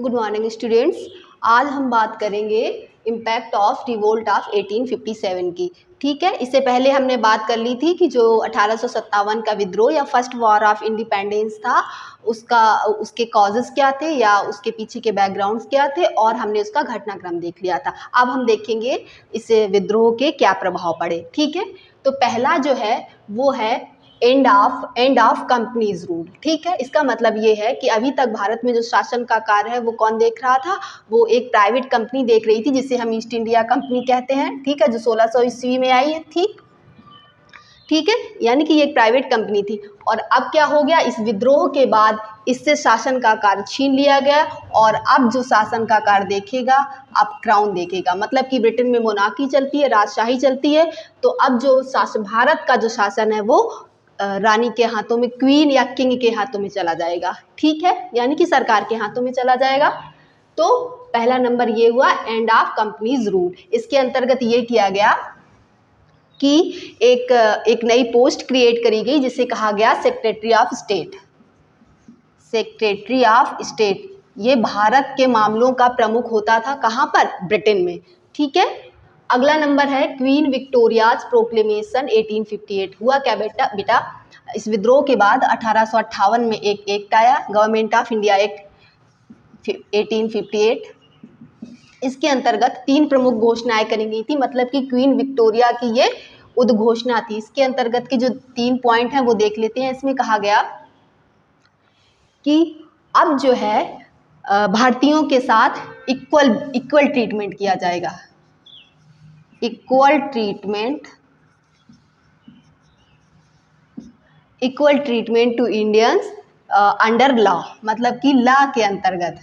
Good morning students. आज हम बात करेंगे इम्पैक्ट ऑफ रिवोल्ट ऑफ 1857 की। ठीक है, इससे पहले हमने बात कर ली थी कि जो 1857 का विद्रोह या फर्स्ट वॉर ऑफ इंडिपेंडेंस था उसके कॉजेस क्या थे या उसके पीछे के बैकग्राउंड्स क्या थे, और हमने उसका घटनाक्रम देख लिया था। अब हम देखेंगे इस विद्रोह के क्या प्रभाव पड़े। ठीक है, तो पहला जो है वो है एंड ऑफ कंपनीज रूल। ठीक है, इसका मतलब ये है कि अभी तक भारत में जो शासन का कार्य है वो कौन देख रहा था, वो एक प्राइवेट कंपनी देख रही थी जिसे हम ईस्ट इंडिया कंपनी कहते हैं। ठीक है, जो 1600 ईस्वी में आई थी। ठीक है, यानी कि ये एक प्राइवेट कंपनी थी। और अब क्या हो गया, इस विद्रोह के बाद इससे शासन का कार्य छीन लिया गया और अब जो शासन का कार्य देखेगा अब क्राउन देखेगा। मतलब कि ब्रिटेन में मोनार्की चलती है, राजशाही चलती है, तो अब जो शासन भारत का जो शासन है वो रानी के हाथों में, क्वीन या किंग के हाथों में चला जाएगा। ठीक है, यानी कि सरकार के हाथों में चला जाएगा। तो पहला नंबर ये हुआ एंड ऑफ कंपनीज रूल। इसके अंतर्गत ये किया गया कि एक नई पोस्ट क्रिएट करी गई जिसे कहा गया secretary of state. Secretary of state ये भारत के मामलों का प्रमुख होता था। कहाँ पर? ब्रिटेन में। ठीक है, अगला नंबर है क्वीन विक्टोरियाज प्रोक्लेमेशन 1858। हुआ क्या बेटा, इस विद्रोह के बाद 1858 में एक एक्ट आया, गवर्नमेंट ऑफ इंडिया एक्ट 1858। इसके अंतर्गत 3 प्रमुख घोषणाएं करी गई थी। मतलब कि क्वीन विक्टोरिया की ये उद्घोषणा थी। इसके अंतर्गत के जो 3 पॉइंट हैं वो देख लेते हैं। इसमें कहा गया कि अब जो है भारतीयों के साथ इक्वल ट्रीटमेंट किया जाएगा। Equal treatment to Indians under law. मतलब कि लॉ के अंतर्गत,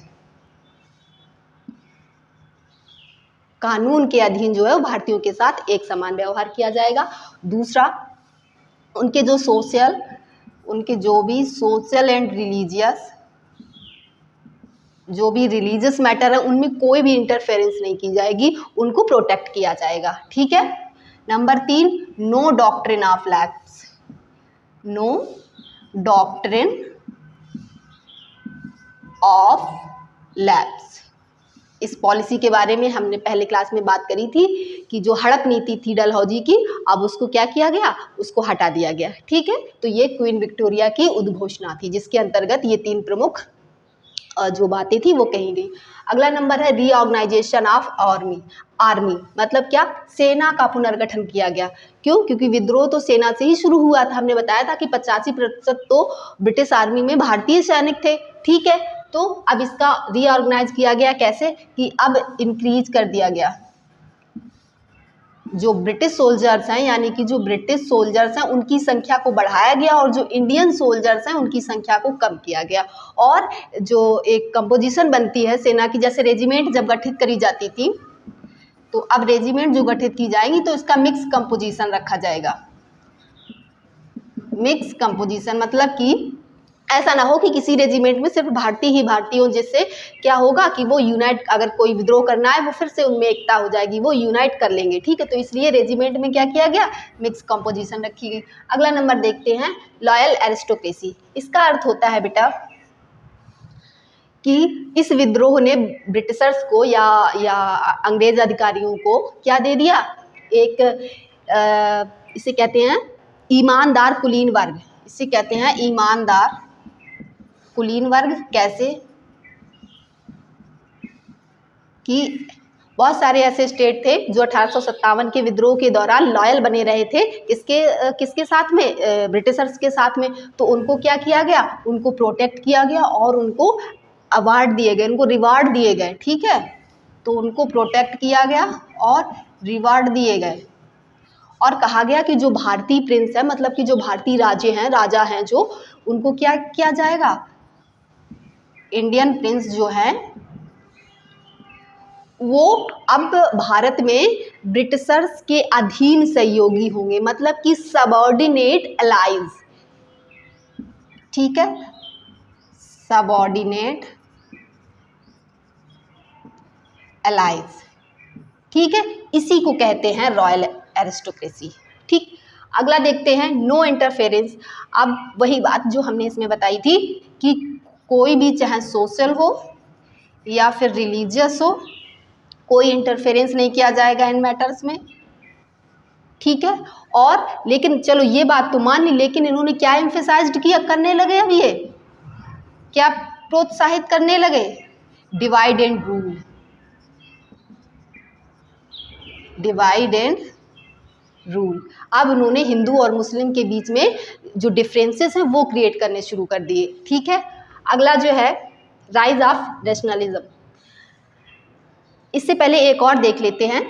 कानून के अधीन जो है वो भारतीयों के साथ एक समान व्यवहार किया जाएगा। दूसरा, उनके जो भी सोशल एंड रिलीजियस मैटर है उनमें कोई भी इंटरफेरेंस नहीं की जाएगी, उनको प्रोटेक्ट किया जाएगा। ठीक है। Number 3, no doctrine of lapse. No doctrine of lapse. इस पॉलिसी के बारे में हमने पहले क्लास में बात करी थी कि जो हड़प नीति थी डलहौजी की, अब उसको क्या किया गया, उसको हटा दिया गया। ठीक है, तो ये क्वीन विक्टोरिया की उद्घोषणा थी जिसके अंतर्गत ये 3 प्रमुख जो बातें थी वो कही गई। अगला नंबर है रीऑर्गेनाइजेशन ऑफ आर्मी। मतलब क्या, सेना का पुनर्गठन किया गया। क्यों? क्योंकि विद्रोह तो सेना से ही शुरू हुआ था। हमने बताया था कि 85% तो ब्रिटिश आर्मी में भारतीय सैनिक थे। ठीक है, तो अब इसका रीऑर्गेनाइज किया गया। कैसे? कि अब इंक्रीज कर दिया गया, जो ब्रिटिश सोल्जर्स हैं यानी कि जो ब्रिटिश सोल्जर्स हैं उनकी संख्या को बढ़ाया गया और जो इंडियन सोल्जर्स हैं उनकी संख्या को कम किया गया। और जो एक कंपोजिशन बनती है सेना की, जैसे रेजिमेंट जब गठित करी जाती थी, तो अब रेजिमेंट जो गठित की जाएंगी तो इसका मिक्स कंपोजिशन रखा जाएगा। मिक्स कंपोजिशन मतलब कि ऐसा ना हो कि किसी रेजिमेंट में सिर्फ भारतीय ही भारतीय हो, जिससे क्या होगा कि वो यूनाइट, अगर कोई विद्रोह करना है वो फिर से उनमें एकता हो जाएगी, वो यूनाइट कर लेंगे। ठीक है, तो इसलिए रेजिमेंट में क्या किया गया, मिक्स कंपोजिशन रखी गई। अगला नंबर देखते हैं लॉयल एरिस्टोक्रेसी। इसका अर्थ होता है बेटा कि इस विद्रोह ने ब्रिटिशर्स को या अंग्रेज अधिकारियों को क्या दे दिया, एक इसे कहते हैं ईमानदार कुलीन वर्ग। इसे कहते हैं ईमानदार कुलीन वर्ग। कैसे? कि बहुत सारे ऐसे स्टेट थे जो 1857 के विद्रोह के दौरान लॉयल बने रहे थे किसके साथ में, ब्रिटिशर्स के साथ में। तो उनको क्या किया गया, उनको प्रोटेक्ट किया गया और उनको अवार्ड दिए गए, उनको रिवार्ड दिए गए। ठीक है, तो उनको प्रोटेक्ट किया गया और रिवार्ड दिए गए। और कहा गया कि जो भारतीय प्रिंस है, मतलब कि जो भारतीय राजा हैं जो, उनको क्या किया जाएगा, इंडियन प्रिंस जो है वो अब भारत में ब्रिटिशर्स के अधीन सहयोगी होंगे, मतलब कि सबऑर्डिनेट एलाइज। ठीक है, सबऑर्डिनेट एलाइज। ठीक है, इसी को कहते हैं रॉयल एरिस्टोक्रेसी। ठीक, अगला देखते हैं नो इंटरफेरेंस। अब वही बात जो हमने इसमें बताई थी कि कोई भी चाहे सोशल हो या फिर रिलीजियस हो, कोई इंटरफेरेंस नहीं किया जाएगा इन मैटर्स में, ठीक है। और लेकिन चलो ये बात तो मान ली, लेकिन इन्होंने क्या एम्फेसाइज्ड किया, करने लगे अब ये क्या प्रोत्साहित करने लगे, divide and rule, divide and rule. अब उन्होंने हिंदू और मुस्लिम के बीच में जो डिफरेंसेस हैं वो क्रिएट करने शुरू कर दिए, ठीक है। अगला जो है राइज ऑफ नेशनलिज्म। इससे पहले एक और देख लेते हैं,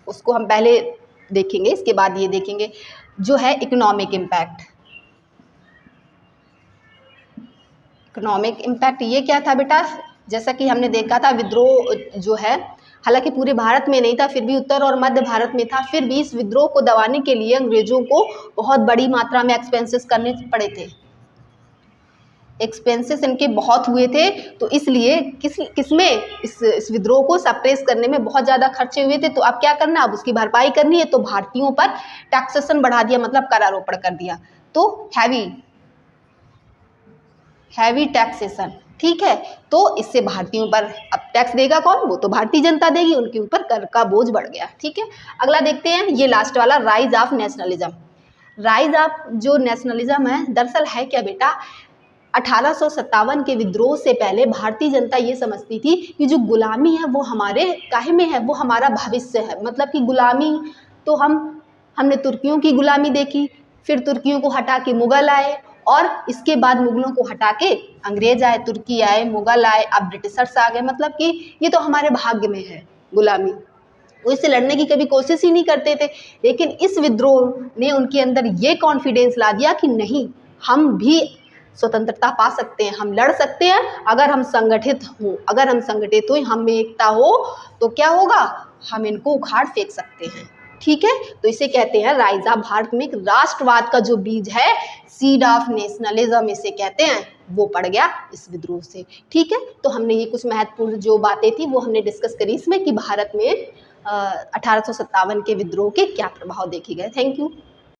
उसको हम पहले देखेंगे, इसके बाद ये देखेंगे जो है इकोनॉमिक इम्पैक्ट। इकोनॉमिक इम्पैक्ट ये क्या था बेटा, जैसा कि हमने देखा था विद्रोह जो है, हालांकि पूरे भारत में नहीं था, फिर भी उत्तर और मध्य भारत में था, फिर भी इस विद्रोह को दबाने के लिए अंग्रेजों को बहुत बड़ी मात्रा में एक्सपेंसेस करने पड़े थे, एक्सपेंसेस इनके बहुत हुए थे। तो इसलिए किसमें इस विद्रोह को सप्रेस करने में बहुत ज़्यादा खर्चे हुए थे। तो अब क्या करना, अब उसकी भरपाई करनी है, तो भारतीयों पर टैक्सेशन बढ़ा दिया, मतलब करारोपण कर दिया, तो हैवी टैक्सेशन, ठीक है। तो इससे भारतीयों पर अब टैक्स देगा कौन, वो तो भारतीय जनता देगी, उनके ऊपर कर का बोझ बढ़ गया, ठीक है। अगला देखते हैं, ये लास्ट वाला rise of nationalism. Rise of जो नेशनलिज्म है, दरअसल है क्या बेटा, 1857 के विद्रोह से पहले भारतीय जनता ये समझती थी कि जो गुलामी है वो हमारे काहे में है, वो हमारा भविष्य है। मतलब कि गुलामी तो हमने तुर्कियों की गुलामी देखी, फिर तुर्कियों को हटा के मुगल आए, और इसके बाद मुगलों को हटा के अंग्रेज आए, तुर्की आए, मुगल आए, अब ब्रिटिशर्स आ गए। मतलब कि ये तो हमारे भाग्य में है गुलामी, वो इससे लड़ने की कभी कोशिश ही नहीं करते थे। लेकिन इस विद्रोह ने उनके अंदर ये कॉन्फिडेंस ला दिया कि नहीं, हम भी स्वतंत्रता पा सकते हैं, हम लड़ सकते हैं, अगर हम संगठित हों, अगर हम संगठित हुए, हम में एकता हो, तो क्या होगा, हम इनको उखाड़ फेंक सकते हैं, ठीक है। तो इसे कहते हैं राइज ऑफ, भारत में राष्ट्रवाद का जो बीज है, सीड ऑफ नेशनलिज्म इसे कहते हैं, वो पड़ गया इस विद्रोह से, ठीक है। तो हमने ये कुछ महत्वपूर्ण जो बातें थी वो हमने डिस्कस करी इसमें, कि भारत में 1857 के विद्रोह के क्या प्रभाव देखे गए। Thank you.